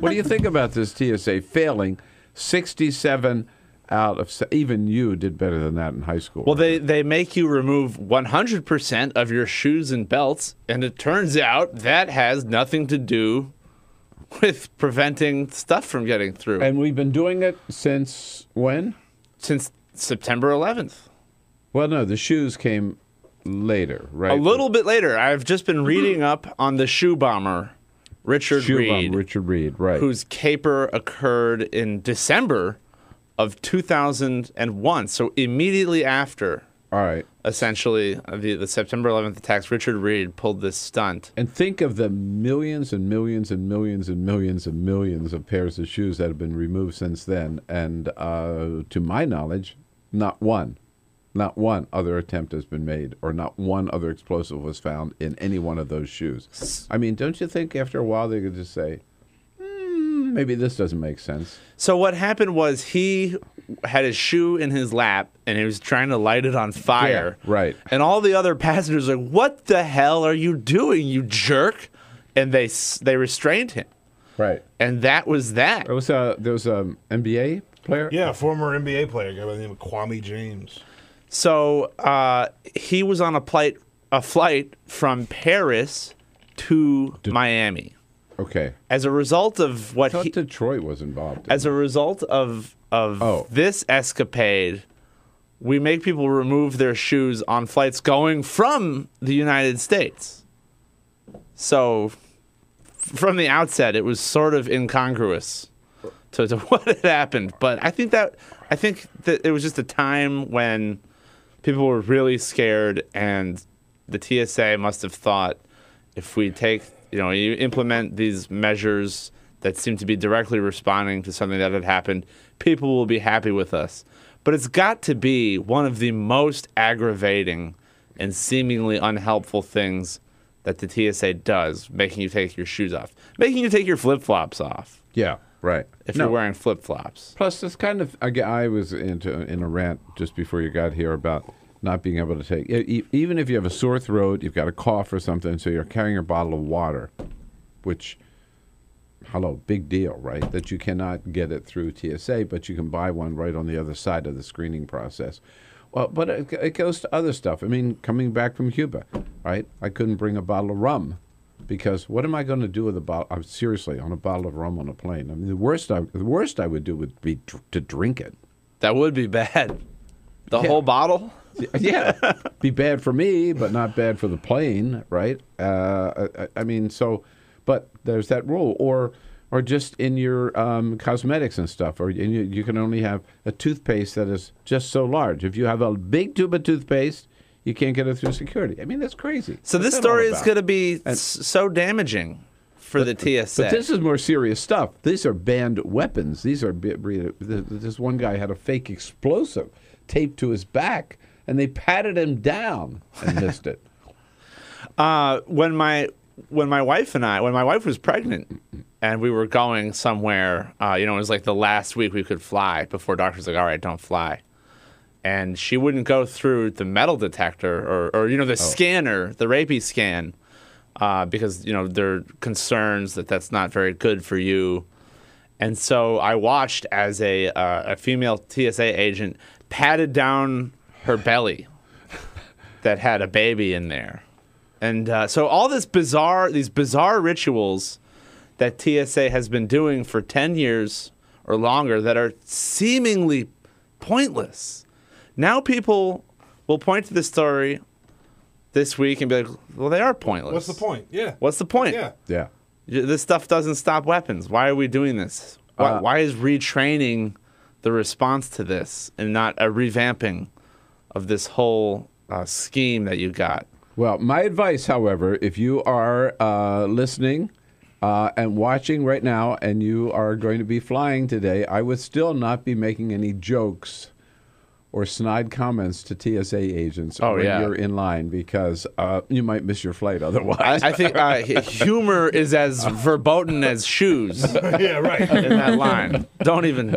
What do you think about this TSA failing 67 out of even you did better than that in high school? Well, they make you remove 100% of your shoes and belts, and it turns out that has nothing to do with preventing stuff from getting through. And we've been doing it since when? Since September 11th. Well, no, the shoes came later, right? A little bit later. I've just been reading up on the shoe bomber, Richard Reed. Richard Reed, right. Whose caper occurred in December of 2001. So immediately after, all right, essentially, the September 11th attacks, Richard Reed pulled this stunt. And think of the millions and millions and millions and millions and millions of pairs of shoes that have been removed since then. And to my knowledge, not one other attempt has been made, or not one other explosive was found in any one of those shoes. I mean, don't you think after a while they could just say, maybe this doesn't make sense? So what happened was he had his shoe in his lap, and he was trying to light it on fire. Yeah, right. And all the other passengers were like, what the hell are you doing, you jerk? And they restrained him. Right. And that was that. There was a NBA player? Yeah, former NBA player, a guy by the name of Kwame James. So he was on a flight from Paris to Miami. Okay. As a result of what I thought Detroit was involved. As a result of this escapade, we make people remove their shoes on flights going from the United States. So from the outset, it was sort of incongruous to what had happened. But I think that it was just a time when people were really scared, and the TSA must have thought, if we you implement these measures that seem to be directly responding to something that had happened, people will be happy with us. But it's got to be one of the most aggravating and seemingly unhelpful things that the TSA does, making you take your shoes off, making you take your flip-flops off. Yeah, right. If you're wearing flip-flops. Plus, it's kind of, I was in a rant just before you got here about not being able to take, even if you have a sore throat, you've got a cough or something, so you're carrying a bottle of water, which, big deal, right? That you cannot get it through TSA, but you can buy one right on the other side of the screening process. Well, but it goes to other stuff. I mean, coming back from Cuba, right? I couldn't bring a bottle of rum because what am I going to do with a bottle? Seriously, on a bottle of rum on a plane. I mean, the worst I would do would be to drink it. That would be bad. The whole bottle? Yeah, be bad for me, but not bad for the plane, right? I mean, but there's that rule, or just in your cosmetics and stuff, or you can only have a toothpaste that is just so large. If you have a big tube of toothpaste, you can't get it through security. I mean, that's crazy. So this story is going to be so damaging for the TSA. But this is more serious stuff. These are banned weapons. This one guy had a fake explosive taped to his back, and they patted him down and missed it. When my wife was pregnant and we were going somewhere, it was like the last week we could fly before doctors were like, all right, don't fly. And she wouldn't go through the metal detector or the scanner, the rape scan, because, there are concerns that that's not very good for you. And so I watched as a female TSA agent patted down her belly that had a baby in there. And so all these bizarre rituals that TSA has been doing for 10 years or longer that are seemingly pointless. Now people will point to this story this week and be like, well, they are pointless. What's the point? Yeah. What's the point? Yeah. This stuff doesn't stop weapons. Why are we doing this? Why is retraining the response to this and not a revamping of this whole scheme that you got? Well, my advice, however, if you are listening and watching right now and you are going to be flying today, I would still not be making any jokes or snide comments to TSA agents when you're in line because you might miss your flight otherwise. I think humor is as verboten as shoes. Yeah, right. In that line. Don't even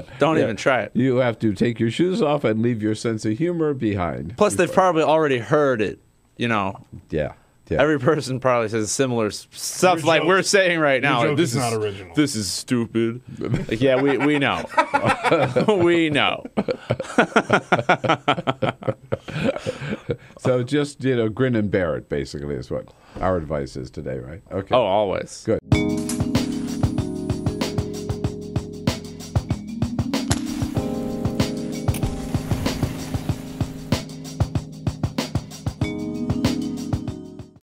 try it. You have to take your shoes off and leave your sense of humor behind. Plus, they've probably already heard it. Yeah. Yeah. Every person probably says similar stuff Your like joke- we're saying right now. joke Like, this is not original. This is stupid. Like, yeah, we know. We know. So just, grin and bear it, basically, is what our advice is today, right? Okay. Oh, always. Good.